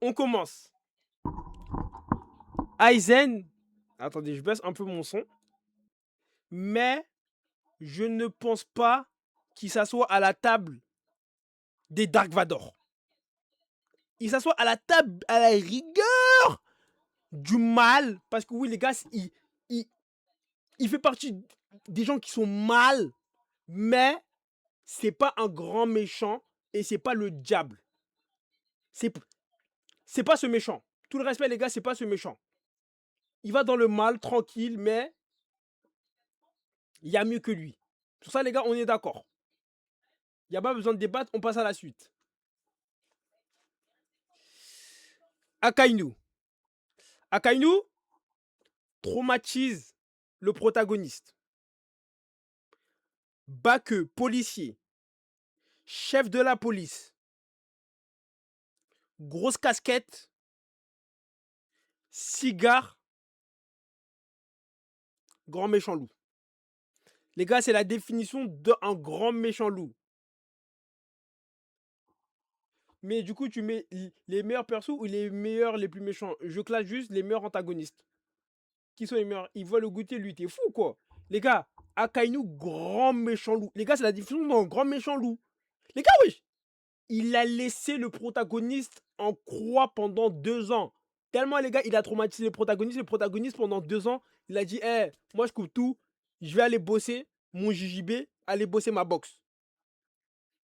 On commence. Aizen. Attendez, je baisse un peu mon son. Mais je ne pense pas qu'il s'assoit à la table des Dark Vador. Il s'assoit à la table, à la rigueur du mal. Parce que oui, les gars, il fait partie des gens qui sont mal. Mais c'est pas un grand méchant. Et c'est pas le diable. C'est pas ce méchant. Tout le respect, les gars, c'est pas ce méchant. Il va dans le mal, tranquille, mais il y a mieux que lui. Sur ça, les gars, on est d'accord. Il n'y a pas besoin de débattre, on passe à la suite. Akainu. Akainu traumatise le protagoniste. Baque, policier, chef de la police, grosse casquette, cigare, grand méchant loup. Les gars, c'est la définition d'un grand méchant loup. Mais du coup, tu mets les meilleurs persos ou les meilleurs, les plus méchants? Je classe juste les meilleurs antagonistes. Qui sont les meilleurs? Ils veulent le goûter, lui, t'es fou, quoi. Les gars, Akainu, grand méchant loup. Les gars, c'est la définition d'un grand méchant loup. Les gars, oui. Il a laissé le protagoniste en croix pendant 2 ans. Tellement, les gars, il a traumatisé le protagoniste. Le protagoniste, pendant 2 ans, il a dit, hey, moi, je coupe tout. Je vais aller bosser mon JJB, aller bosser ma boxe.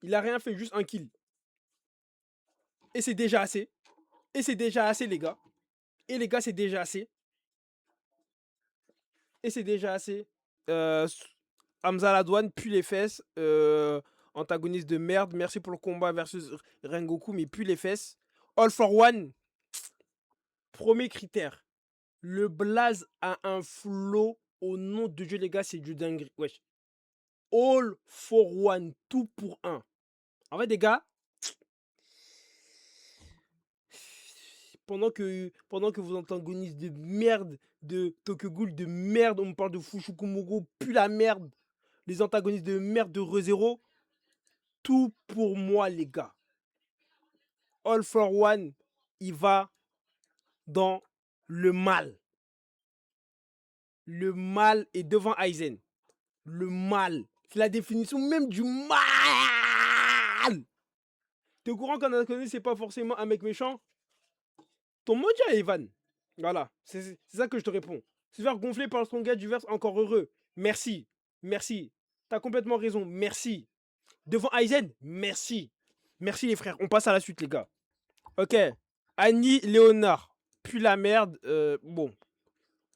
Il a rien fait, juste un kill. Et c'est déjà assez. Et c'est déjà assez, les gars. Et les gars, c'est déjà assez. Et c'est déjà assez. Hamza Ladouane, puis les fesses. Antagoniste de merde. Merci pour le combat versus Rengoku, mais puis les fesses. All for One. Premier critère. Le blaze a un flow. Au nom de Dieu, les gars, c'est du dinguerie. Wesh. All for One. Tout pour un. En fait, les gars, pendant que vos antagonistes de merde, de Tokyo Ghoul de merde, on me parle de Fushukumogo, puis la merde, les antagonistes de merde de ReZero, tout pour moi, les gars. All for One, il va dans le mal. Le mal est devant Aizen. Le mal. C'est la définition même du mal. T'es au courant qu'un antagoniste, c'est pas forcément un mec méchant? Ton mot dit à Evan. Voilà, c'est ça que je te réponds. Se faire gonfler par son gars du verse, encore heureux. Merci. Merci. T'as complètement raison. Merci. Devant Aizen, merci. Merci les frères. On passe à la suite, les gars. Ok. Annie Léonard. Puis la merde. Bon.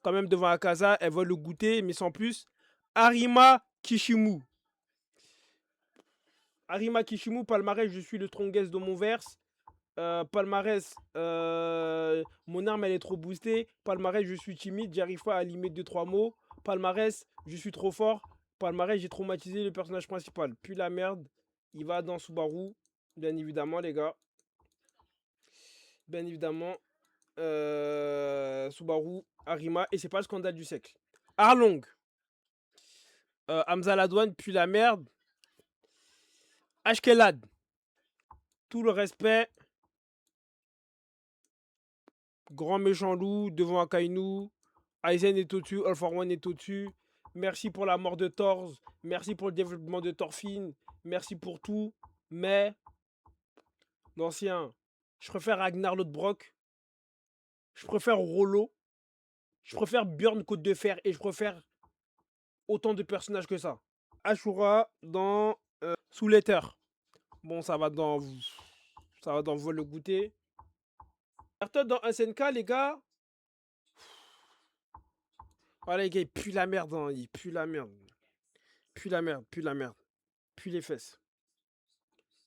Quand même devant Akaza, elle va le goûter, mais sans plus. Arima Kishimu. Arima Kishimu, palmarès, je suis le strongest de mon verse. Palmarès, mon arme elle est trop boostée. Palmarès, je suis timide, j'arrive pas à limer 2-3 mots. Palmarès, je suis trop fort. Palmarès, j'ai traumatisé le personnage principal. Puis la merde, il va dans Subaru, bien évidemment, les gars. Bien évidemment, Subaru, Arima, et c'est pas le scandale du siècle. Arlong, Hamza Ladouane, puis la merde. Ashkelad, tout le respect. Grand méchant loup devant Akainu. Aizen est au-dessus, All for One est au-dessus. Merci pour la mort de Thors. Merci pour le développement de Thorfinn. Merci pour tout. Mais, l'ancien, je préfère Ragnar Lodbrok. Je préfère Rollo. Je préfère Björn Côte de Fer. Et je préfère autant de personnages que ça. Ashura dans Soul-Eater. Bon, ça va dans Vol le goûter. Bertolt dans SNK, les gars. Voilà, les gars, il pue la merde. Hein. Il pue la merde. Pue la merde, pue la merde. Pue les fesses.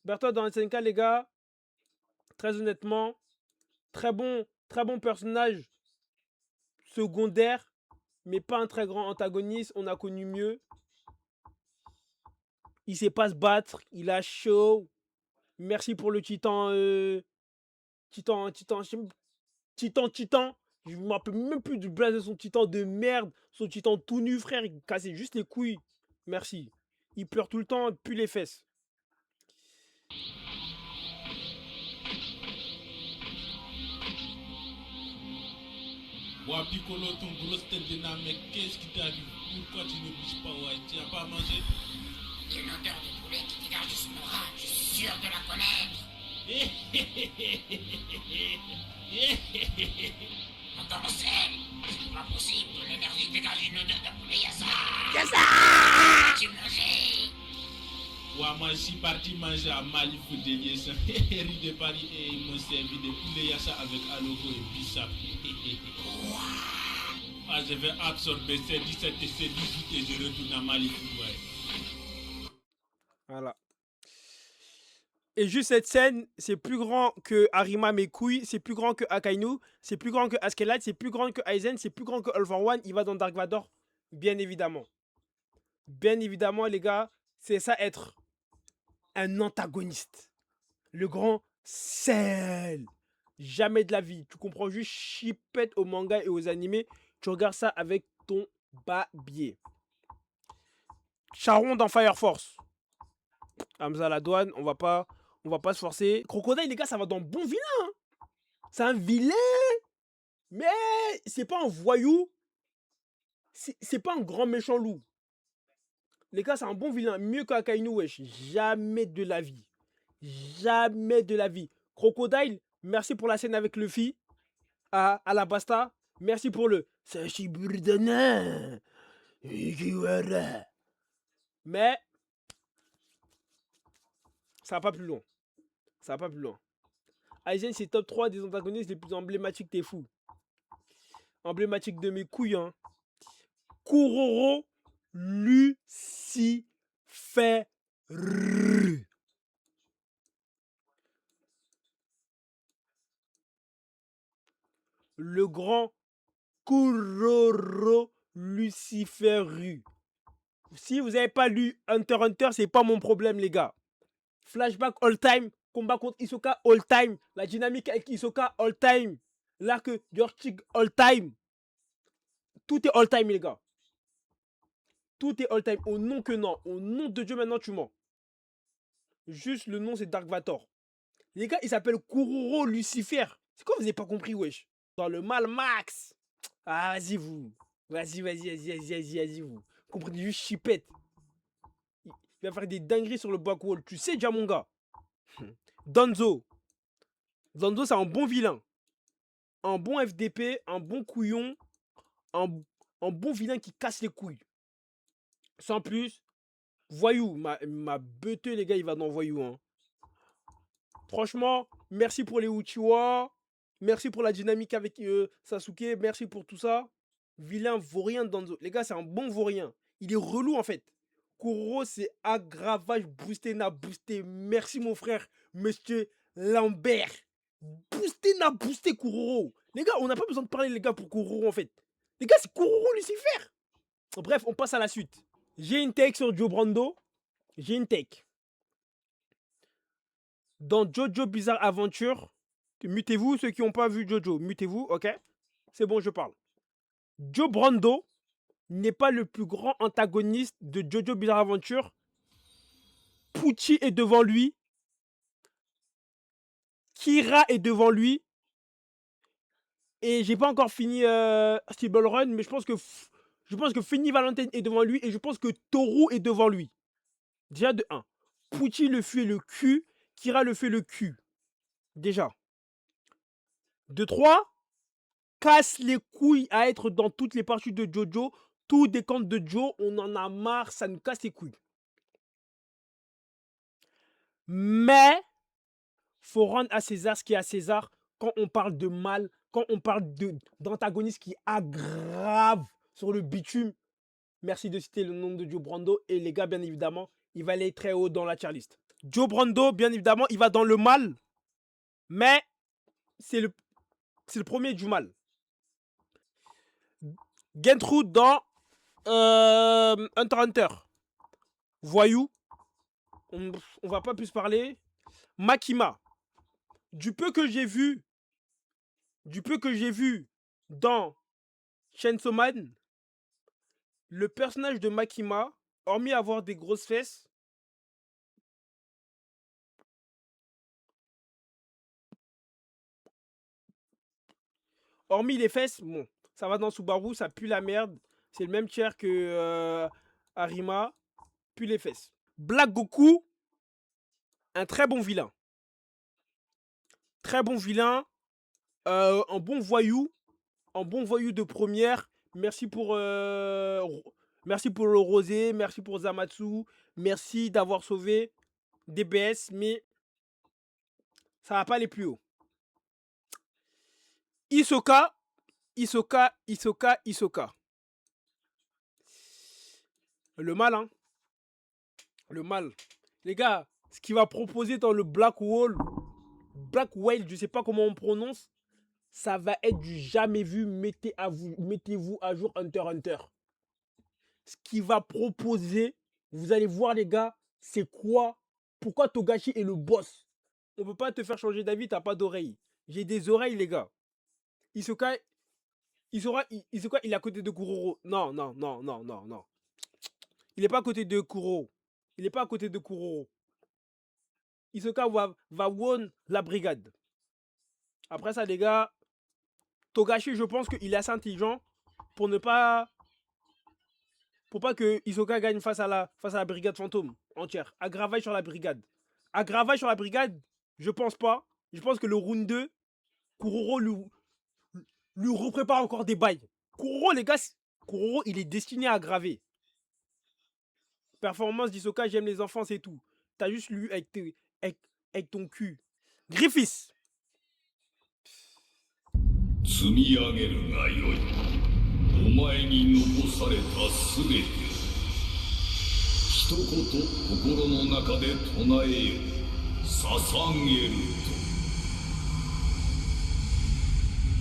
Bertolt dans SNK, les gars. Très honnêtement, très bon personnage secondaire, mais pas un très grand antagoniste. On a connu mieux. Il sait pas se battre, il a chaud. Merci pour le titan. Titan. Je me rappelle même plus du blaze de son titan de merde. Son titan tout nu, frère. Il cassait juste les couilles. Merci. Il pleure tout le temps, pue les fesses. Ouah, Piccolo, ton grosse tête de nain, mec, qu'est-ce qui t'arrive? Pourquoi tu ne bouges pas, ouais? Tu n'as pas à manger? Il y a une odeur de poulet qui dégage de ce bras, je suis sûr de la connaître. Attends, Marcel, c'est pas possible, de l'énergie dégage une odeur de poulet, y'a ça. Y'a ça. Tu manges. Ouais, moi, je suis parti manger à Mali pour délier ça. Rue de Paris, et ils m'ont servi des poulets yassa avec alogo et bissap. Ah, je vais absorber ces 17 et ces 18 et je retourne à Mali pour ouais. Voilà. Et juste cette scène, c'est plus grand que Arima Mekui, c'est plus grand que Akainu, c'est plus grand que Askeladd, c'est plus grand que Aizen, c'est plus grand que All for One. Il va dans Dark Vador, bien évidemment. Bien évidemment, les gars, c'est ça être un antagoniste. Le grand sel. Jamais de la vie. Tu comprends juste chipette aux mangas et aux animés. Tu regardes ça avec ton babier. Charon dans Fire Force. Hamza la douane, on va pas se forcer. Crocodile, les gars, ça va dans bon vilain. Hein. C'est un vilain, mais c'est pas un voyou. C'est pas un grand méchant loup. Les gars, c'est un bon vilain. Mieux qu'Akainu, wesh. Jamais de la vie. Jamais de la vie. Crocodile, merci pour la scène avec Luffy à la Basta. Merci pour le Sashiburdana. Mais ça va pas plus loin. Ça va pas plus loin. Aizen, c'est top 3 des antagonistes les plus emblématiques, t'es fou. Emblématique de mes couilles, hein. Kuroro Lucifer. Le grand Kuroro Lucifer. Si vous n'avez pas lu Hunter x Hunter, c'est pas mon problème, les gars. Flashback all time, combat contre Hisoka all time, la dynamique avec Hisoka all time, l'arc Yorchig all time. Tout est all time, les gars. Tout est all time. Au nom que non. Au nom de Dieu, maintenant, tu mens. Juste le nom, c'est Dark Vator. Les gars, il s'appelle Kuroro Lucifer. C'est quoi, vous n'avez pas compris, wesh? Dans le mal max. Ah, vas-y, vous. Vas-y, vous. Comprenez juste chipette. Il va faire des dingueries sur le backwall. Tu sais déjà, mon gars. Danzo. Danzo, c'est un bon vilain. Un bon FDP, un bon couillon. Un bon vilain qui casse les couilles. Sans plus. Voyou. Ma beuteux, les gars, il va dans Voyou. Hein. Franchement, merci pour les Uchiwa. Merci pour la dynamique avec Sasuke. Merci pour tout ça. Vilain vaurien Danzo. Les gars, c'est un bon vaurien. Il est relou en fait. Kuroro, c'est aggravage boosté na boosté. Merci mon frère, monsieur Lambert. Boosté na boosté Kuroro. Les gars, on n'a pas besoin de parler les gars pour Kuroro en fait. Les gars, c'est Kuroro Lucifer. Bref, on passe à la suite. J'ai une take sur Joe Brando. J'ai une take. Dans Jojo Bizarre Adventure, mutez-vous, ceux qui n'ont pas vu Jojo, mutez-vous, ok? C'est bon, je parle. Joe Brando n'est pas le plus grand antagoniste de Jojo Bizarre Adventure. Pucci est devant lui. Kira est devant lui. Et j'ai pas encore fini Stable Run, mais je pense que Fanny Valentine est devant lui et je pense que Toru est devant lui. Déjà de 1. Pucci le fait le cul. Kira le fait le cul. Déjà. De 3. Casse les couilles à être dans toutes les parties de Jojo. Tout décompte de Joe, on en a marre, ça nous casse les couilles. Mais, faut rendre à César ce qui est à César quand on parle de mal, quand on parle d'antagonistes qui aggravent sur le bitume. Merci de citer le nom de Joe Brando. Et les gars, bien évidemment, il va aller très haut dans la tier list. Joe Brando, bien évidemment, il va dans le mal. Mais, c'est le premier du mal. Gertrude dans Hunter x Hunter. Voyou. On va pas plus parler. Makima. Du peu que j'ai vu dans Chainsaw Man, le personnage de Makima, hormis avoir des grosses fesses, hormis les fesses, bon, Ça va dans Subaru, ça pue la merde. C'est le même tiers que Arima, pue les fesses. Black Goku, un très bon vilain. Très bon vilain, un bon voyou de première. Merci pour le rosé, merci pour Zamatsu, merci d'avoir sauvé DBS, mais ça va pas aller plus haut. Hisoka. Le mal, hein. Le mal. Les gars, ce qu'il va proposer dans le Black Whale, je sais pas comment on prononce, ça va être du jamais vu. Mettez-vous à jour Hunter x Hunter. Ce qu'il va proposer, vous allez voir les gars, c'est quoi? Pourquoi Togashi est le boss? On peut pas te faire changer d'avis, t'as pas d'oreilles. J'ai des oreilles les gars. Hisoka, il est à côté de Kuroro. Non. Il est pas à côté de Kuroro. Hisoka va won la brigade. Après ça, les gars, Togashi, je pense qu'il est assez intelligent pour pas que Hisoka gagne face à la brigade fantôme entière. Aggravaille sur la brigade. Je pense pas. Je pense que le round 2, Kuroro lui reprépare encore des bails. Kuroro, les gars, il est destiné à aggraver. Performance d'Hisoka, j'aime les enfants, c'est tout. T'as juste lu avec ton cul. Griffiths. 積み上げるがよい。お前に残されたすべてを一言心の中で唱えよ。捧げると。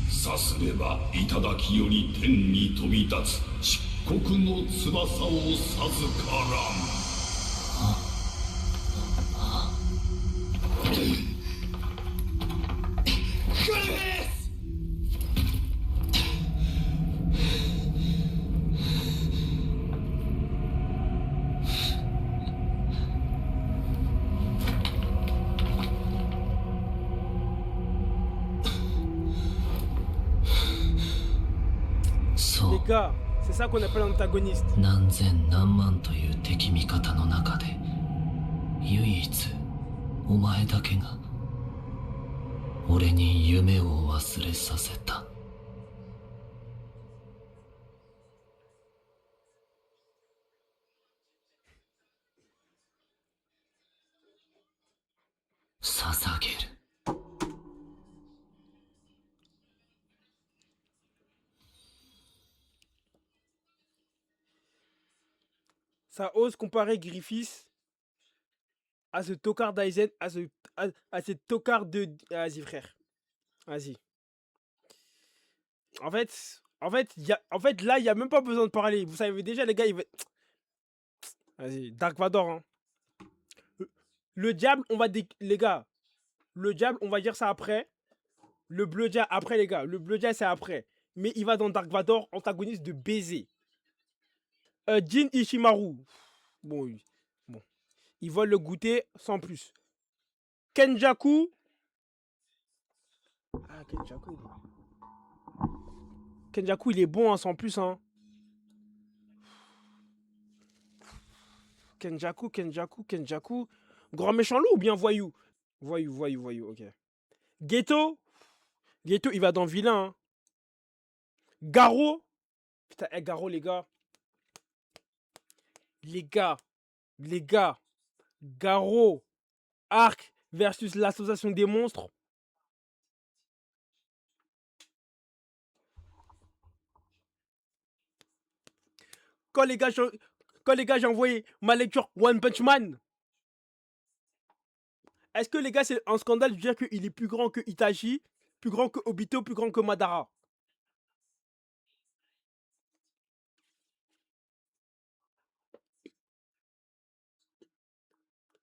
さすれば頂より天に飛び立つ漆黒の翼を授からん。Les gars, c'est ça qu'on appelle un antagoniste. 何千何万という敵味方の中で唯一お前だけが俺に夢を忘れさせた。捧げる。Ça ose comparer Griffiths à ce tocard d'Aizen, à ce tocard de... Vas-y frère, vas-y. En fait, là, il n'y a même pas besoin de parler. Vous savez déjà, les gars, Vas-y, Dark Vador, hein. Le diable, les gars, le diable, on va dire ça après. Le bleu diable, après, les gars. Le bleu diable, c'est après. Mais il va dans Dark Vador, antagoniste de baiser. Jin Ishimaru. Bon, ils veulent le goûter sans plus. Kenjaku. Ah, Kenjaku, il est bon, hein, sans plus. Hein. Kenjaku. Grand méchant loup ou bien voyou? Voyou, ok. Geto, il va dans vilain. Hein. Garo. Putain, Garo, les gars. Garo, Arc versus l'association des monstres. Quand les gars, j'ai envoyé ma lecture One Punch Man, est-ce que les gars, c'est un scandale de dire qu'il est plus grand que Itachi, plus grand que Obito, plus grand que Madara?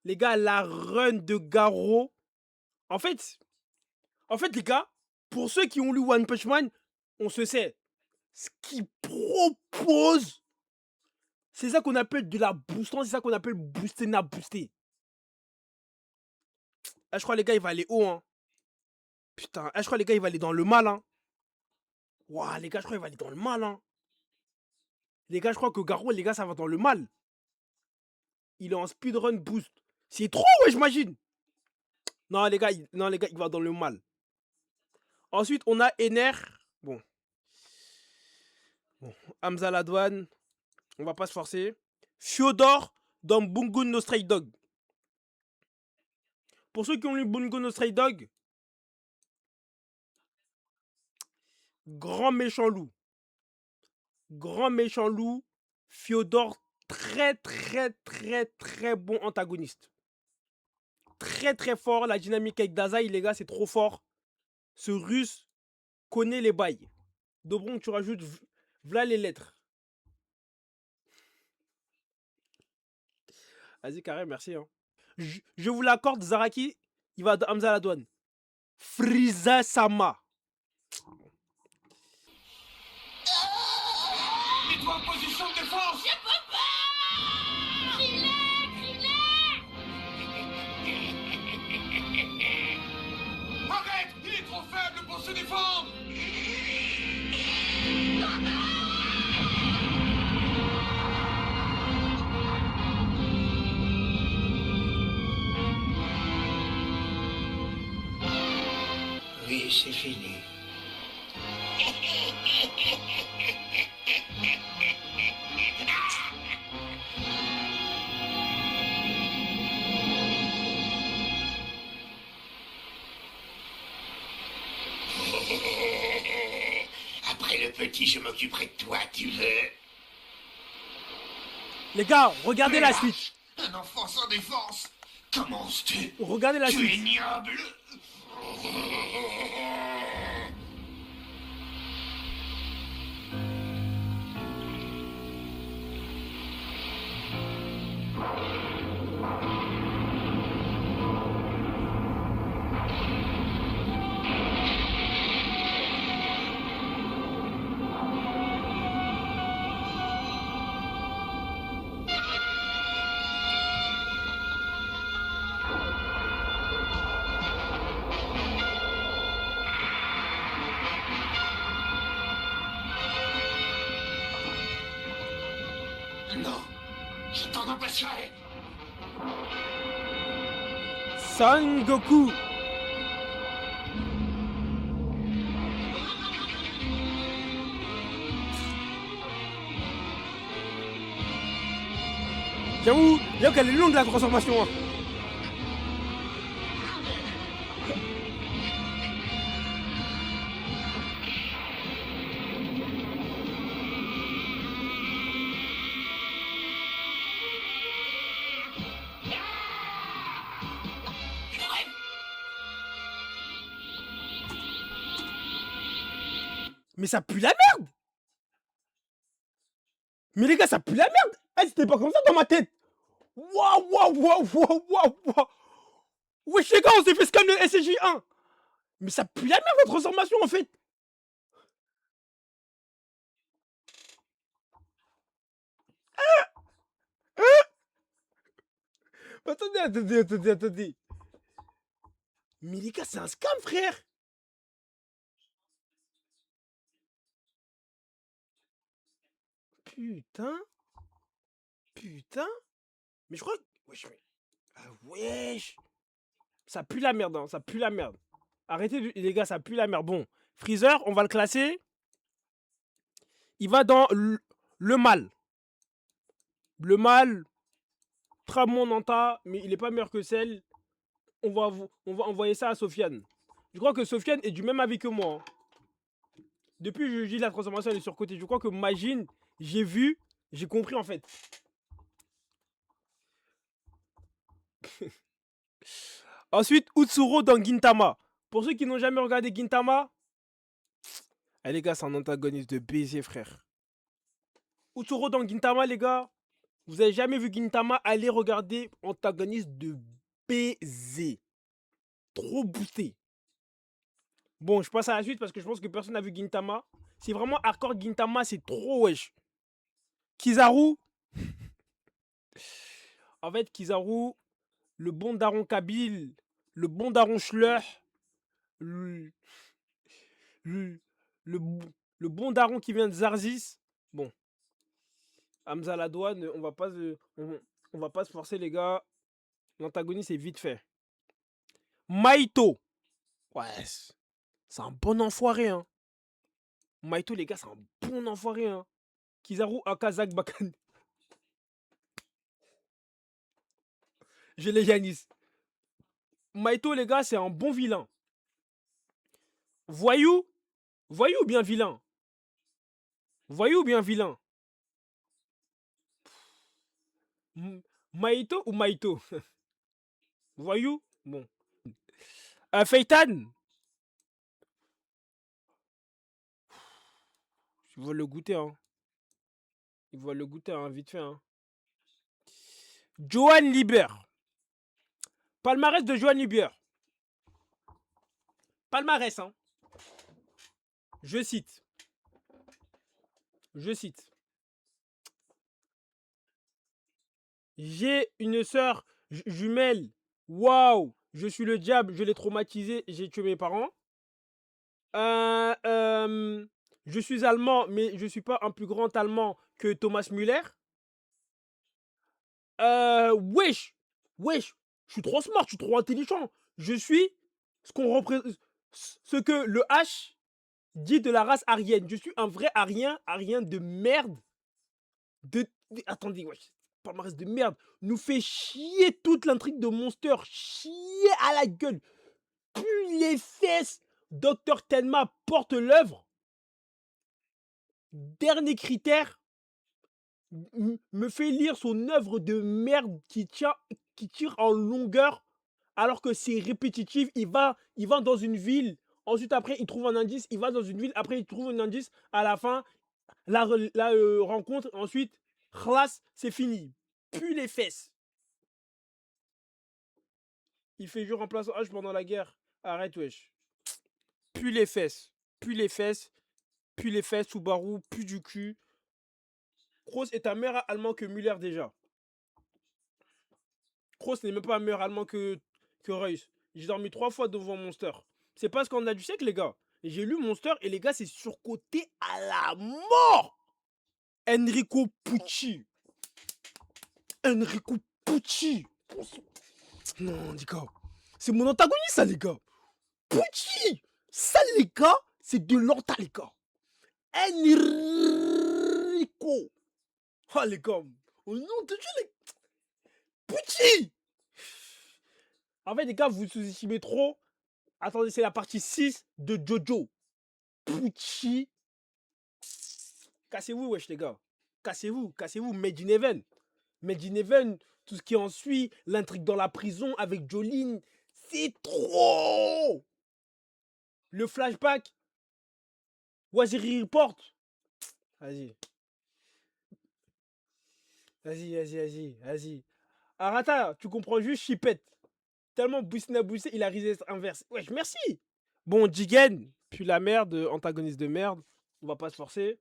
Les gars, la run de Garo. En fait, les gars, pour ceux qui ont lu One Punch Man, on se sait. Ce qu'il propose, c'est ça qu'on appelle de la boostance, c'est ça qu'on appelle booster na booster. Là, je crois les gars, il va aller haut. Hein. Putain, là, je crois les gars, il va aller dans le mal. Hein. Ouah, les gars, je crois qu'il va aller dans le mal, hein. Les gars, je crois que Garou, les gars, ça va dans le mal. Il est en speedrun boost. C'est trop, ouais, j'imagine. Non, les gars, non, les gars, il va dans le mal. Ensuite, on a Ener. Bon. Hamza Ladouane. On va pas se forcer. Fyodor dans Bungo No Stray Dog. Pour ceux qui ont lu Bungo No Stray Dog, grand méchant loup. Grand méchant loup. Fyodor, très bon antagoniste. Très fort. La dynamique avec Dazai, les gars, c'est trop fort. Ce russe connaît les bails. Dobron, tu rajoutes v'là les lettres. Vas-y, carré, merci. Hein. Je vous l'accorde, Zaraki, il va dans Hamza Ladouane. Frieza Sama. Mets-toi en position de défense. Je peux pas. Arrête, il est trop faible pour se défendre. Oui, c'est fini. Après le petit, je m'occuperai de toi, tu veux? Les gars, regardez la suite. Un enfant sans défense. Comment oses-tu? Regardez la Tu es suite. ignoble. Non, je t'en empêcherai. Sangoku. J'avoue qu'elle est longue la transformation. Hein. Mais ça pue la merde. Mais les gars, ça pue la merde. Eh, c'était pas comme ça dans ma tête. Waouh. Wesh les gars, on s'est fait scam le SSJ1. Mais ça pue la merde, votre transformation en fait. Attendez. Mais les gars, c'est un scam, frère. Putain. Mais je crois que... Wesh. Ah, wesh. Ça pue la merde, hein. Ça pue la merde. Arrêtez, les gars, ça pue la merde. Bon, Freezer, on va le classer. Il va dans le mal. Le mal, Tramonanta, mais il n'est pas meilleur que celle. On va envoyer ça à Sofiane. Je crois que Sofiane est du même avis que moi. Hein. Depuis que je dis la transformation, elle est surcotée. Je crois que Majin, j'ai vu, j'ai compris en fait. Ensuite, Utsuro dans Gintama. Pour ceux qui n'ont jamais regardé Gintama, eh les gars, c'est un antagoniste de baiser, frère. Utsuro dans Gintama, les gars, vous avez jamais vu Gintama, allez regarder antagoniste de baiser. Trop boosté. Bon, je passe à la suite parce que je pense que personne n'a vu Gintama. C'est vraiment hardcore Gintama, c'est trop wesh. Kizaru. En fait, Kizaru, le bon daron Kabil, le bon daron Schleur, le Le bon daron qui vient de Zarzis. Bon, Hamza la douane, on va pas se forcer, les gars. L'antagoniste est vite fait. Maito. Ouais, c'est un bon enfoiré, hein. Maito, les gars, c'est un bon enfoiré, hein. Kizaru Akazak Bakan. Je l'ai Yanis. Maito, les gars, c'est un bon vilain. Voyou. Voyou ou bien vilain? Voyou ou bien vilain? Maito ou Maito? Voyou? Bon. Feitan. Il va le goûter, hein. Il va le goûter, hein, vite fait, hein. Johan Liber. Palmarès de Johan Liber. Palmarès, hein. Je cite. J'ai une sœur jumelle. Waouh, je suis le diable, je l'ai traumatisé, j'ai tué mes parents. Je suis allemand, mais je suis pas un plus grand allemand que Thomas Müller. Wesh, je suis trop smart, je suis trop intelligent. Je suis ce que le H dit de la race aryenne. Je suis un vrai arien de merde. Attendez, wesh, palmarès de merde. Nous fait chier toute l'intrigue de Monster. Chier à la gueule. Pue les fesses. Dr Tenma porte l'œuvre. Dernier critère, me fait lire son œuvre de merde qui tire en longueur alors que c'est répétitif. Il va dans une ville, ensuite après il trouve un indice, il va dans une ville, après il trouve un indice, à la fin, la rencontre, ensuite, khlas, c'est fini. Pue les fesses. Il fait jeu remplaçant H pendant la guerre. Arrête, wesh. Pue les fesses. Subaru, pue du cul. Kroos est un meilleur allemand que Müller déjà. Kroos n'est même pas un meilleur allemand que Reus. J'ai dormi 3 fois devant Monster. C'est pas ce qu'on a du siècle, les gars. J'ai lu Monster et les gars, c'est surcoté à la mort. Enrico Pucci. Non, les gars. C'est mon antagoniste, ça, les gars. Pucci. Ça, les gars, c'est de l'anta, les gars. Enrico. Ah, les gars. Au nom de Dieu, les... Pucci. En fait, les gars, vous sous-estimez trop. Attendez, c'est la partie 6 de Jojo. Pucci. Cassez-vous, wesh, les gars. Cassez-vous. Made in Heaven. Tout ce qui en suit, l'intrigue dans la prison avec Jolene, c'est trop. Le flashback. Waziri Report. Vas-y. Arata, tu comprends juste chipette. Tellement Boussina, il a risé inverse. Wesh, merci. Bon, Jigen, puis la merde, antagoniste de merde. On va pas se forcer.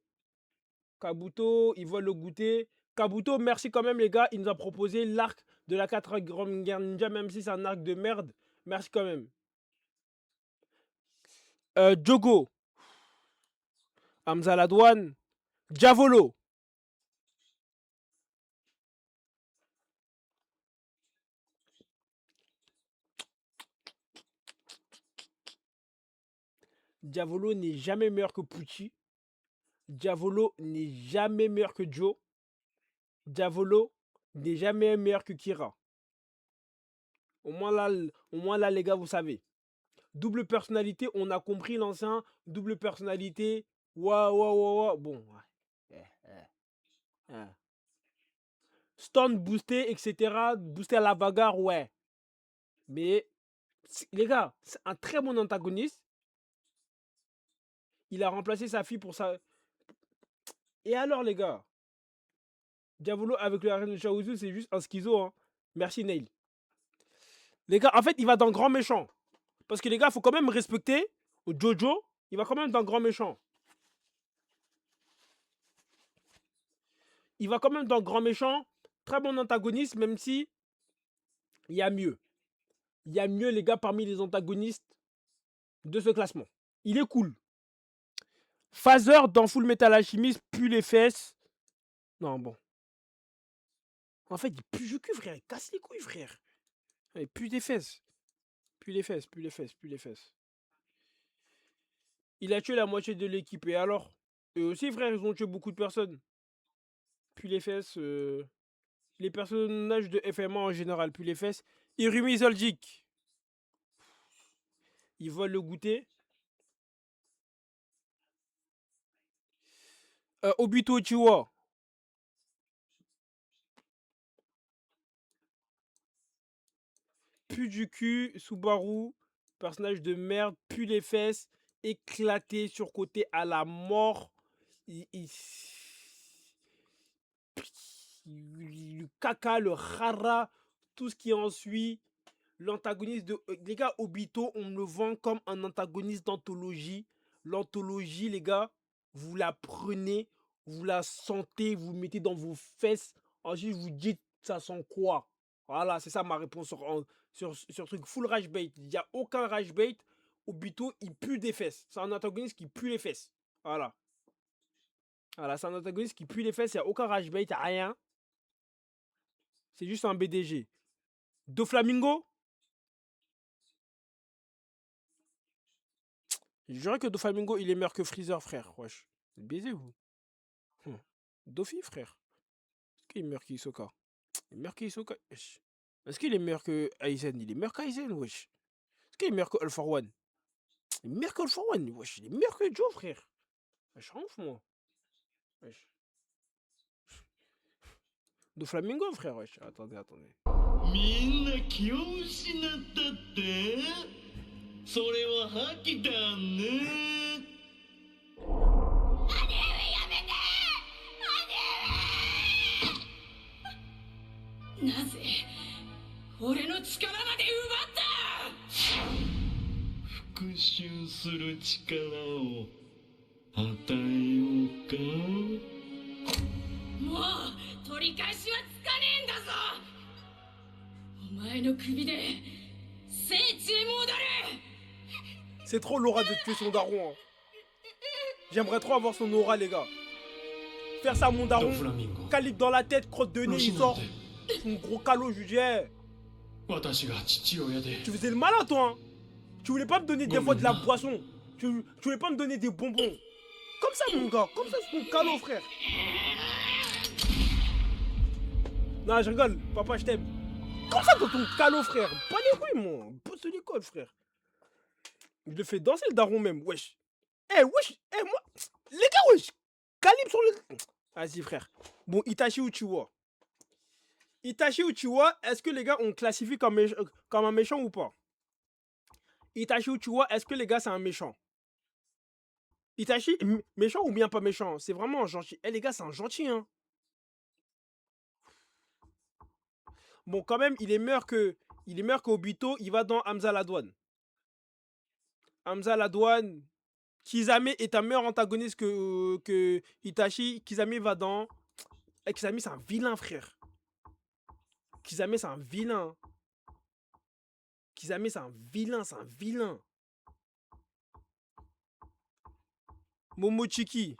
Kabuto, il voit le goûter. Kabuto, merci quand même, les gars. Il nous a proposé l'arc de la 4 Grande Guerre Ninja, même si c'est un arc de merde. Merci quand même. Jogo. Hamza la douane. Diavolo. Diavolo n'est jamais meilleur que Pucci. Diavolo n'est jamais meilleur que Joe. Diavolo n'est jamais meilleur que Kira. Au moins là, les gars, vous savez. Double personnalité, on a compris l'ancien. Double personnalité. Waouh. Bon. Stun boosté, etc. Boosté à la bagarre, ouais. Mais, les gars, c'est un très bon antagoniste. Il a remplacé sa fille pour ça. Et alors, les gars, Diavolo avec le Arène de Shaozu, c'est juste un schizo. Hein. Merci, Neil. Les gars, en fait, il va dans grand méchant. Parce que les gars, il faut quand même respecter Jojo. Il va quand même dans grand méchant. Très bon antagoniste, même si il y a mieux. Il y a mieux, les gars, parmi les antagonistes de ce classement. Il est cool. Phaser dans Full Metal Alchemist pue les fesses. Non, bon. En fait, il pue le cul, frère. Il casse les couilles, frère. Il pue des fesses. Pue les fesses, pue les fesses, pue les fesses. Il a tué la moitié de l'équipe. Et alors? Eux aussi, frère, ils ont tué beaucoup de personnes. Pue les fesses. Les personnages de FMA en général, pue les fesses. Irumi Zoldyck. Ils volent le goûter. Obito Uchiwa. Pue du cul, Subaru, personnage de merde, pue les fesses, éclaté, surcoté à la mort. Le caca, le rara, tout ce qui en suit. L'antagoniste de... Les gars, Obito, on me le vend comme un antagoniste d'anthologie. L'anthologie, les gars, vous la prenez, vous la sentez, vous mettez dans vos fesses. Ensuite, vous dites, ça sent quoi? Voilà, c'est ça ma réponse sur truc. Full rage bait. Il n'y a aucun rage bait. Obito, il pue des fesses. C'est un antagoniste qui pue les fesses. Voilà. Voilà, c'est un antagoniste qui pue les fesses. Il n'y a aucun rage bait, rien. C'est juste un BDG. Doflamingo. Je dirais que Doflamingo, il est meilleur que Freezer, frère. Wesh. Baisez, vous. Dofi, frère. Est-ce qu'il est meilleur qu'Hisoka? Il est meilleur qu'Hisoka. Est-ce qu'il est meilleur que Aizen? Il est meilleur qu'Aizen, wesh. Est-ce qu'il est meilleur que All for One? Il est meilleur que All for One, wesh. Il est meilleur que Joe, frère. Wesh, ouf, moi. Wesh. Doflamingo, frère, wesh. Attendez. みんな気を失ったってそれは覇気だねなぜ俺の力まで奪った復讐する力を与えようかもう取り返しはつかねえんだぞお前の首で聖地へ戻れ C'est trop l'aura de tuer son daron. Hein. J'aimerais trop avoir son aura, les gars. Faire ça à mon daron, calibre dans la tête, crotte de nez, il sort. Son gros calot, je lui dis, hey, tu faisais le malin, toi. Hein. Tu voulais pas me donner des fois de la boisson. Tu voulais pas me donner des bonbons. Comme ça, mon gars. Comme ça, c'est ton calot, frère. Non, je rigole. Papa, je t'aime. Comme ça, dans ton calot, frère. Pas les couilles, moi. Bosse de l'école, frère. Je le fais danser le daron même, wesh. Eh, wesh, eh, moi. Les gars, wesh. Calibre sur le... Vas-y, frère. Bon, Itachi Uchiwa. Itachi Uchiwa, est-ce que les gars, on classifie comme un méchant ou pas? Itachi Uchiwa, est-ce que les gars, c'est un méchant? Itachi, méchant ou bien pas méchant? C'est vraiment un gentil. Eh, les gars, c'est un gentil, hein. Bon, quand même, il est meilleur qu'Obito. Il va dans Hamza la douane. Hamza la douane. Kizame est un meilleur antagoniste que Itachi. Kizame va dans... Eh, Kizame, c'est un vilain, frère. Kizame, c'est un vilain. Kizame, c'est un vilain. Momochiki.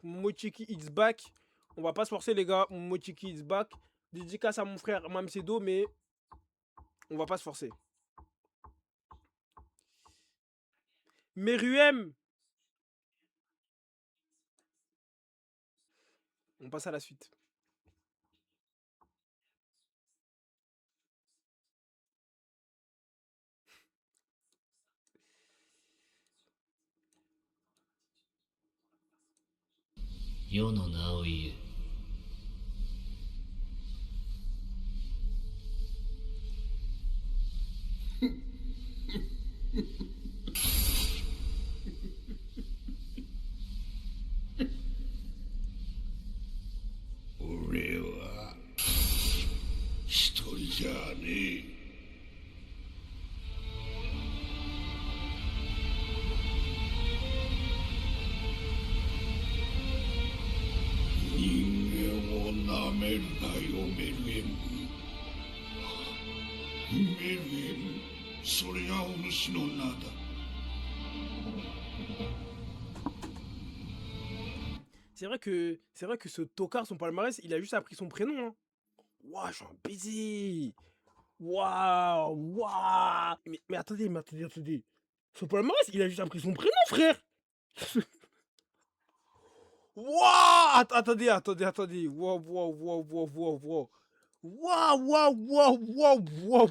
Momochiki is back. On va pas se forcer, les gars. Momochiki is back. Dédicace à mon frère Mamsedo, mais on va pas se forcer. Meruem. On passe à la suite.世の名を言え。俺は一人じゃねえ人間をなめるなよメルエムメルエム、それがお主の名だ。C'est vrai que ce tocard, son palmarès, il a juste appris son prénom. Hein. Waouh, je suis un baiser. Waouh, waouh. Mais attendez, attendez. Son palmarès, il a juste appris son prénom, frère. Waouh, attendez. Waouh, waouh, waouh, waouh, waouh, waouh. Waouh, waouh, waouh, waouh, waouh,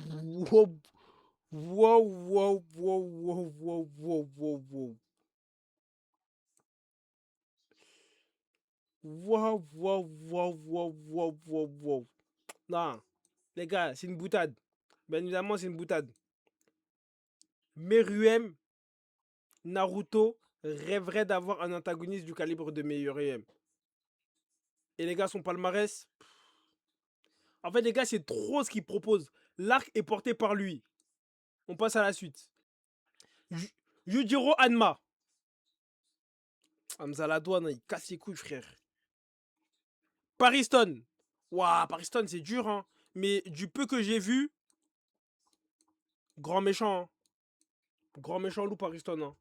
waouh. Waouh, waouh, waouh, waouh, waouh, waouh, waouh, waouh. Waouh, waouh, waouh, waouh, waouh, waouh, waouh. Non, les gars, c'est une boutade. Bien évidemment, c'est une boutade. Meruem, Naruto rêverait d'avoir un antagoniste du calibre de Meruem. Et les gars, son palmarès. En fait, les gars, c'est trop ce qu'il propose. L'arc est porté par lui. On passe à la suite. Yujiro Hanma. Hamza la douane, il casse les couilles, frère. Pariston. Waouh, Pariston, c'est dur, hein. Mais du peu que j'ai vu, grand méchant, hein. Grand méchant loup Pariston, hein.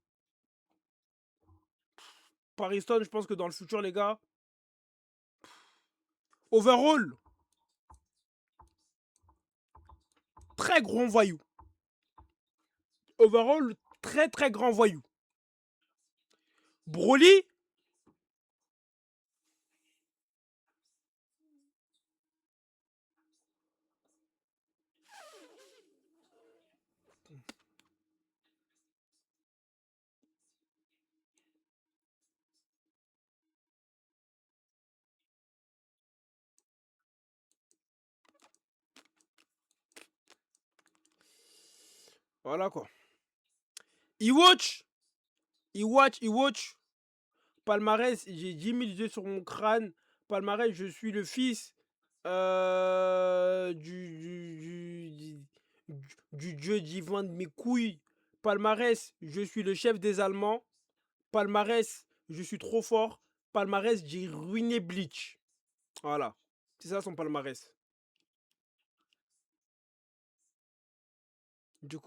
Pariston, je pense que dans le futur, les gars. Overall. Très grand voyou. Overall, très très grand voyou. Broly. Voilà quoi. E-Watch. E-Watch. Palmarès, j'ai 10 000 yeux sur mon crâne. Palmarès, je suis le fils du dieu divin de mes couilles. Palmarès, je suis le chef des Allemands. Palmarès, je suis trop fort. Palmarès, j'ai ruiné Bleach. Voilà. C'est ça son palmarès. Du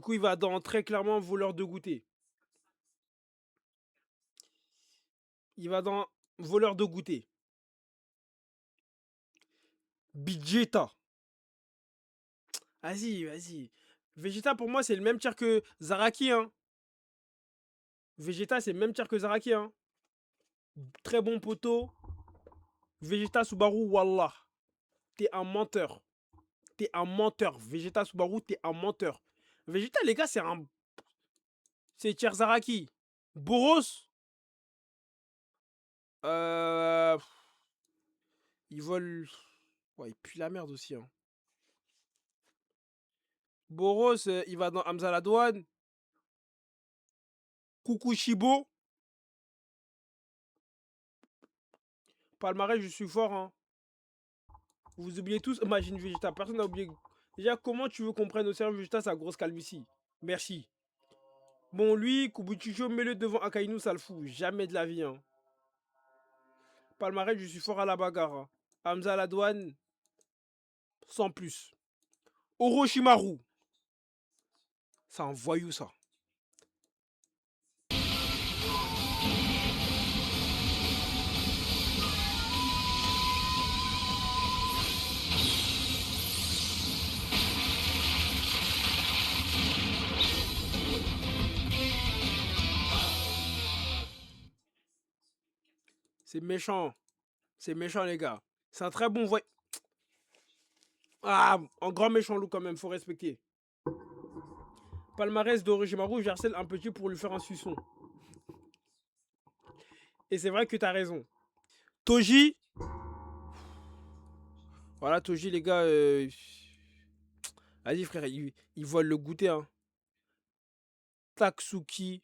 coup, il va dans très clairement voleur de goûter. Il va dans voleur de goûter. Vegeta. Vas-y. Vegeta, pour moi, c'est le même tir que Zaraki, hein. Vegeta, c'est le même tir que Zaraki, hein. Très bon poteau. Vegeta Subaru, Wallah. T'es un menteur. Vegeta Subaru, t'es un menteur. Vegeta, les gars, c'est un. C'est tir Zaraki. Boros. Ils volent. Ouais, il pue la merde aussi, hein. Boros, il va dans Hamza la douane. Kukushibo. Palmarès, je suis fort, hein. Vous oubliez tous Imagine Vegeta. Personne n'a oublié. Déjà, comment tu veux qu'on prenne au sérieux Vegeta, sa grosse calvitie? Merci. Bon, lui, Kubuchicho, mets-le devant Akainu, ça le fout. Jamais de la vie, hein. Palmarès, je suis fort à la bagarre, hein. Hamza à la douane, sans plus. Orochimaru. C'est un voyou, ça. C'est méchant. C'est méchant, les gars. C'est un très bon voyou. Ah, un grand méchant loup quand même, faut respecter. Palmarès d'Orochimaru, j'harcèle un petit pour lui faire un suçon. Et c'est vrai que t'as raison. Toji. Voilà, Toji, les gars. Vas-y, frère, ils veulent le goûter, hein. Tatsuki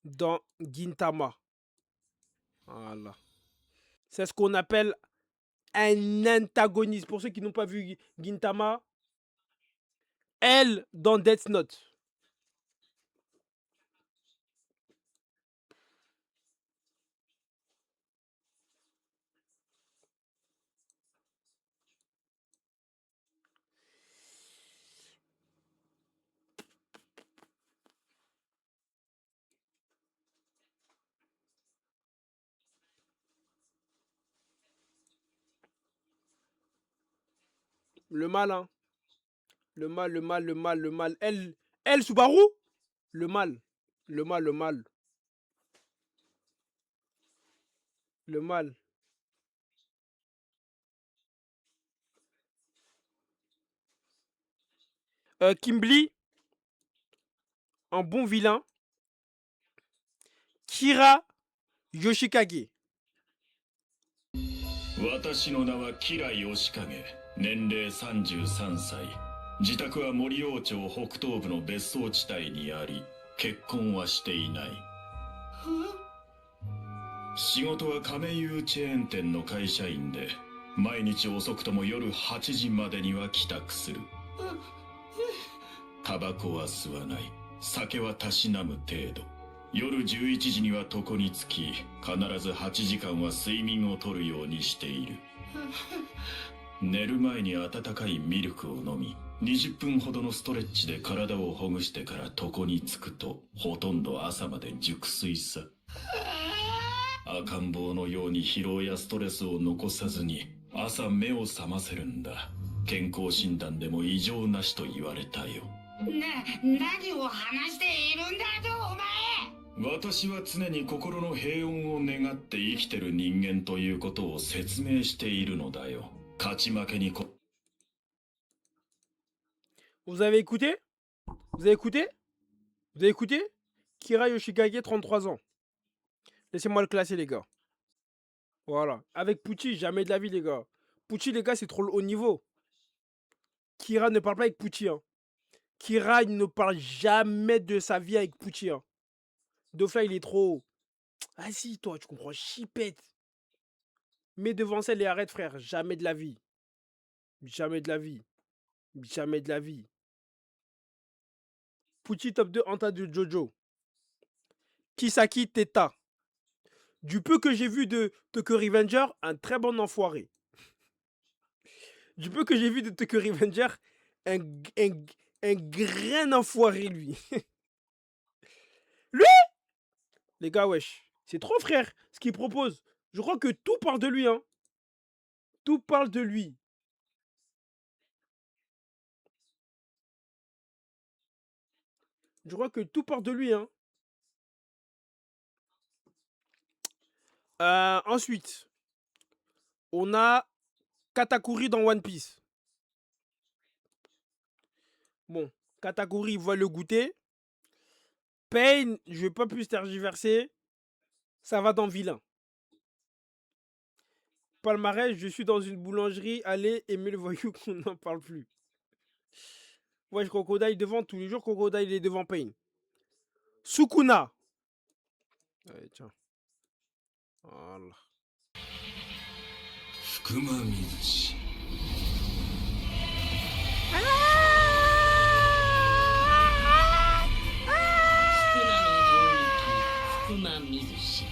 dans Gintama. Voilà. C'est ce qu'on appelle un antagoniste. Pour ceux qui n'ont pas vu Gintama, elle dans Death Note. Le mal, hein. Le mal, le mal, le mal, le mal. Elle, Subaru? Le mal. Le mal, le mal. Le mal. Kimblee, un bon vilain. Kira Yoshikage. 私の名は吉良義景、年齢33歳、自宅は森王町北東部の別荘地帯にあり、結婚はしていない。仕事は亀有チェーン店の会社員で、毎日遅くとも夜8時までには帰宅する。タバコは吸わない、酒はたしなむ程度。夜11時には床につき、必ず8時間は睡眠をとるようにしている。寝る前に温かいミルクを飲み、20分ほどのストレッチで体をほぐしてから床につくと、ほとんど朝まで熟睡さ。赤ん坊のように疲労やストレスを残さずに、朝目を覚ませるんだ。健康診断でも異常なしと言われたよ。何を話しているんだとお前。私は常に心の平穏を願って生きてる人間ということを説明しているのだよ。勝ち負けにこ。Vous avez écouté? Vous avez écouté? Vous avez écouté? Kira Yoshikage, 33 ans. Laissez-moi le classer, les gars. Voilà. Avec Pucci, jamais de la vie, les gars. Pucci, les gars, c'est trop le haut niveau. Kira ne parle pas avec Pucci, hein. Kira, il ne parle jamais de sa vie avec Pucci, hein. Dofla, il est trop... Ah si, toi, tu comprends, chipette. Mets devant celle et arrête, frère. Jamais de la vie. Jamais de la vie. Jamais de la vie. Pucci top 2, Anta de Jojo. Kisaki Teta. Du peu que j'ai vu de Tokyo Revenger, un très bon enfoiré. Du peu que j'ai vu de Tokyo Revenger, un grain enfoiré, lui. Lui? Les gars, wesh. C'est trop, frère, ce qu'il propose. Je crois que tout parle de lui, hein. Tout parle de lui. Je crois que tout part de lui, hein. Ensuite, on a Katakuri dans One Piece. Bon, Katakuri voit le goûter. Pain, je vais pas plus tergiverser. Ça va dans Vilain. Palmarès, je suis dans une boulangerie. Allez, aimez le voyou qu'on n'en parle plus. Ouais, Crocodile devant tous les jours. Crocodile est devant Pain. Sukuna. Allez, tiens. Voilà. 福間水氏。福間水氏。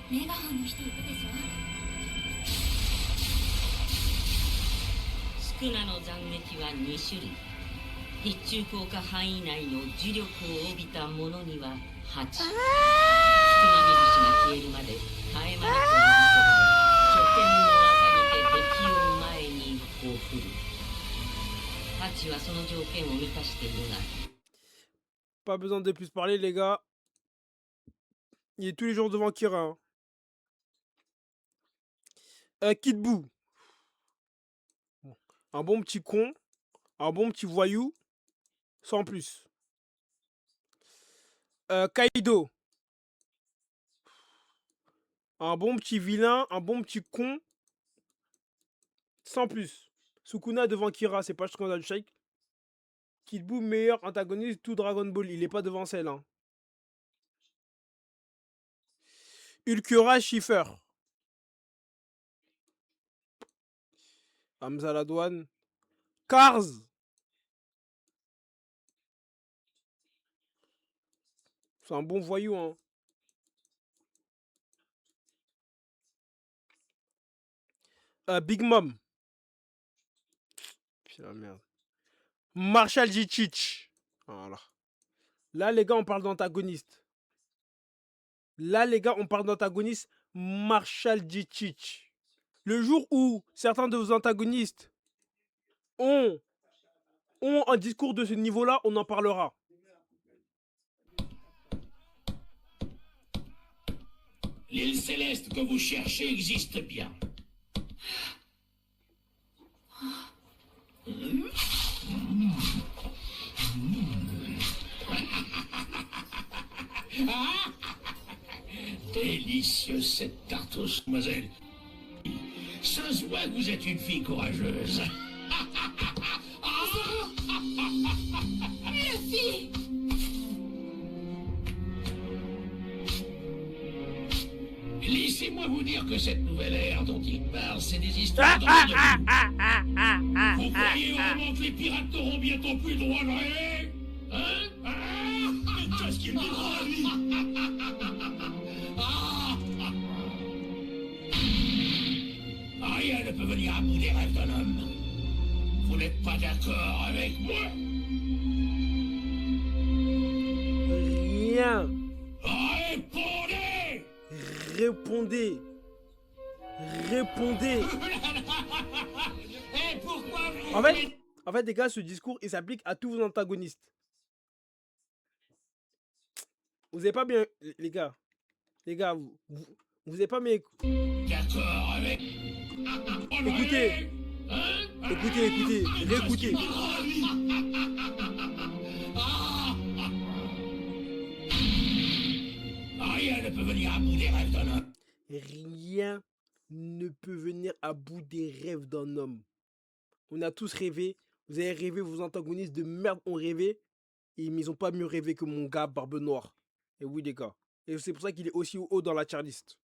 メガホンの人いたでしょ。スクナの斬撃は2種類。必中効果範囲内の呪力を帯びたものには8。福間水氏が消えるまで絶え間なく合わせられ、初見の技にて敵を前にほふる。8はその条件を満たしているが。Pas besoin de plus parler, les gars. Il est tous les jours devant Kira. Hein. Kid Buu. Un bon petit con. Un bon petit voyou. Sans plus. Kaido. Un bon petit vilain. Un bon petit con. Sans plus. Sukuna devant Kira. C'est pas le scandale du Shake. Kid Buu, meilleur antagoniste tout Dragon Ball. Il est pas devant celle. Hein. Ulquiorra Schiffer. Hamza la douane. Cars. C'est un bon voyou, hein. Big Mom. Putain, la merde. Marshall G. Chich. Voilà. Là, les gars, on parle d'antagoniste. Là, les gars, on parle d'antagoniste Marshall Dietrich. Le jour où certains de vos antagonistes ont un discours de ce niveau-là, on en parlera. L'île céleste que vous cherchez existe bien. Délicieuse cette tarte aux mademoiselle. Ça se voit que vous êtes une fille courageuse. Luffy! Laissez-moi vous dire que cette nouvelle ère dont il parle, c'est des histoires de... Vous croyez vraiment que les pirates n'auront bientôt plus le droit de rêver? Qu'est-ce qu'il me droit, lui? Rien ne peut venir à bout des rêves d'un homme. Vous n'êtes pas d'accord avec moi? Rien. Répondez! Répondez. Répondez. Et pourquoi vous... En fait, les gars, ce discours, il s'applique à tous vos antagonistes. Vous avez pas bien... Les gars, vous avez pas bien... D'accord avec... Écoutez. Écoutez. Réécoutez. Rien ne peut venir à bout des rêves d'un homme. Rien ne peut venir à bout des rêves d'un homme. On a tous rêvé. Vous avez rêvé, vos antagonistes de merde ont rêvé. Et ils n'ont pas mieux rêvé que mon gars Barbe Noire. Et oui, les gars. Et c'est pour ça qu'il est aussi haut dans la tier list.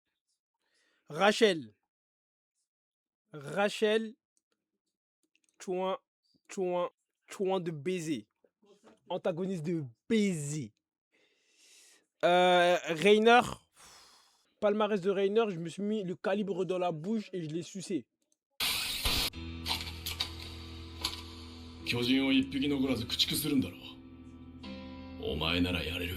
Rachel, chouin de baiser. Antagoniste de baiser. Reiner. Palmarès de Reiner, je me suis mis le calibre dans la bouche et je l'ai sucé. 巨人を一匹残らず駆逐するんだろう。お前ならやれる。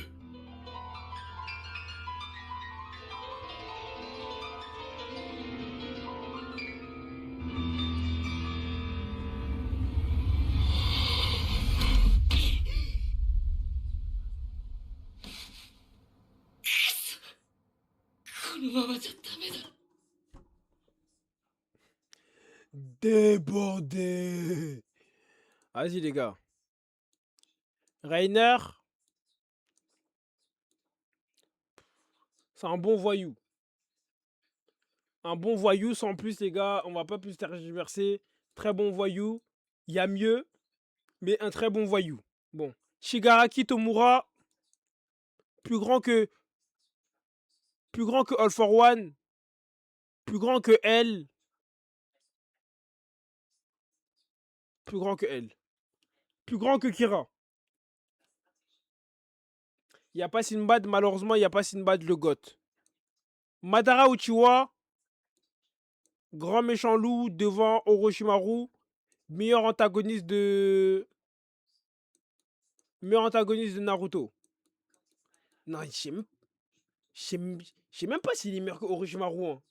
このままじゃダメだ。 Débordé. Vas-y les gars. Reiner. C'est un bon voyou. Un bon voyou sans plus les gars. On va pas plus tergiverser. Très bon voyou. Il y a mieux. Mais un très bon voyou. Bon. Shigaraki Tomura. Plus grand que All for One. Plus grand que elle. Plus grand que elle. Plus grand que Kira. Il n'y a pas Sinbad, malheureusement, il n'y a pas Sinbad le goth. Madara Uchiwa. Grand méchant loup devant Orochimaru. Meilleur antagoniste de Naruto. Non, je sais même pas s'il est meilleur que Orochimaru. Hein.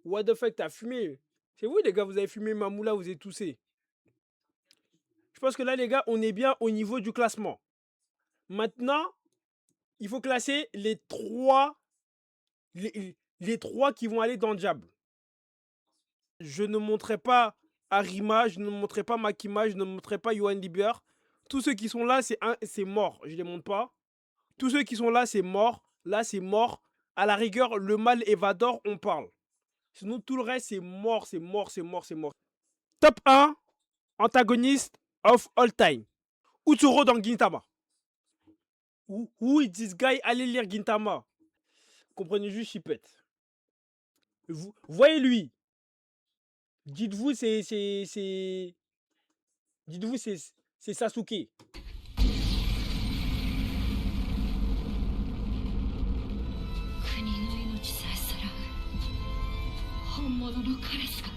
What the fuck, t'as fumé? C'est vous les gars, vous avez fumé Mamoula, vous êtes toussé. Je pense que là les gars, on est bien au niveau du classement. Maintenant, il faut classer les trois qui vont aller dans le diable. Je ne montrerai pas Arima, je ne montrerai pas Makima, je ne montrerai pas Yohan Liber. Tous ceux qui sont là, c'est mort. Je ne les montre pas. Tous ceux qui sont là, c'est mort. Là, c'est mort. À la rigueur, le mal et Vador, on parle. Sinon, tout le reste, c'est mort, c'est mort, c'est mort, c'est mort. Top 1, antagoniste of all time. Utsuro dans Gintama. Who is this guy? Allez lire Gintama. Comprenez juste Chipette. Voyez-lui. Dites-vous, c'est Sasuke. 本物のカラスが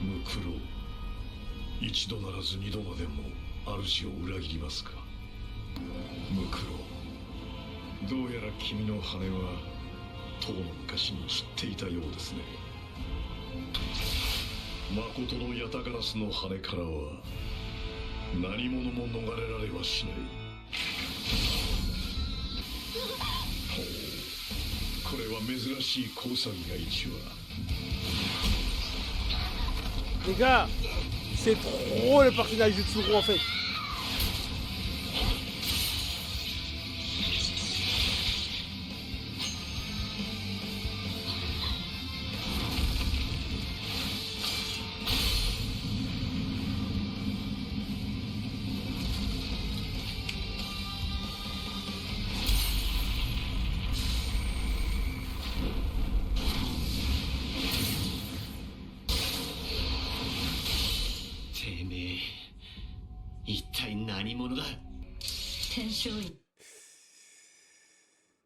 ムクロウ一度ならず二度までも主を裏切りますか。ムクロ、どうやら君の羽はとうの昔に散っていたようですね。誠のヤタガラスの羽からは何者も逃れられはしない。ほう、これは珍しい交際が一羽。 Les gars, c'est trop le personnage de Tsuru en fait.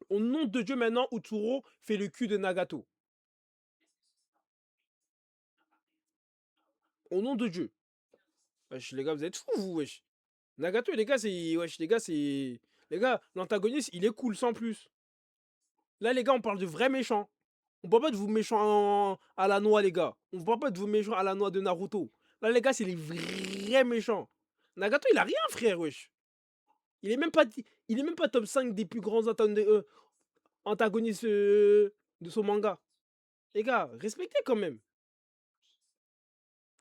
Au nom de Dieu, maintenant, Utsuro fait le cul de Nagato. Au nom de Dieu. Wesh, les gars, vous êtes fous, vous, wesh. Nagato, les gars, c'est... Wesh, les gars, c'est... Les gars, l'antagoniste, il est cool, sans plus. Là, les gars, on parle de vrais méchants. On parle pas de vous méchants à la noix, les gars. On parle pas de vous méchants à la noix de Naruto. Là, les gars, c'est les vrais méchants. Nagato, il a rien, frère, wesh. Il est même pas top 5 des plus grands antagonistes de son manga. Les gars, respectez quand même.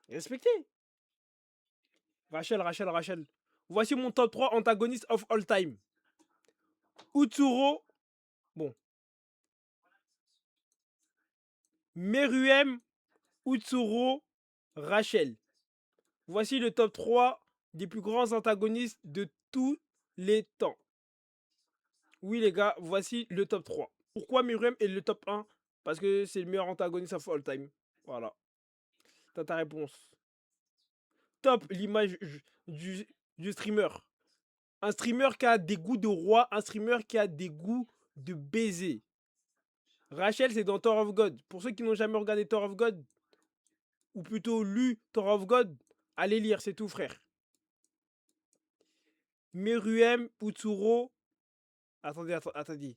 Respectez. Rachel. Voici mon top 3 antagonistes of all time. Utsuro. Bon. Meruem, Utsuro, Rachel. Voici le top 3 des plus grands antagonistes de tous les temps. Oui les gars, voici le top 3. Pourquoi Meruem est le top 1? Parce que c'est le meilleur antagoniste of all time. Voilà. T'as ta réponse. Top, l'image du streamer. Un streamer qui a des goûts de roi, un streamer qui a des goûts de baiser. Rachel, c'est dans Tower of God. Pour ceux qui n'ont jamais regardé Tower of God, ou plutôt lu Tower of God, allez lire, c'est tout, frère. Meruem, Utsuro. Attendez.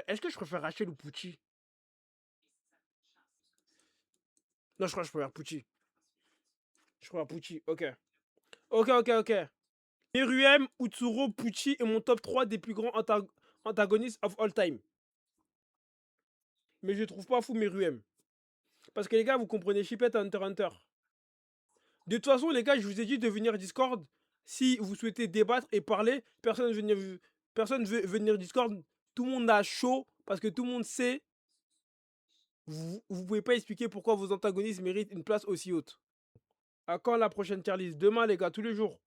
Est-ce que je préfère Rachel ou Pucci? Non, je crois que je préfère Pucci. Ok. Meruem, Utsuro, Pucci est mon top 3 des plus grands antagonistes of all time. Mais je trouve pas fou Meruem. Parce que les gars, vous comprenez Shippet Hunter x Hunter. De toute façon, les gars, je vous ai dit de venir Discord. Si vous souhaitez débattre et parler, personne veut venir Discord. Tout le monde a chaud parce que tout le monde sait. Vous pouvez pas expliquer pourquoi vos antagonistes méritent une place aussi haute. À quand la prochaine tier list? Demain, les gars, tous les jours.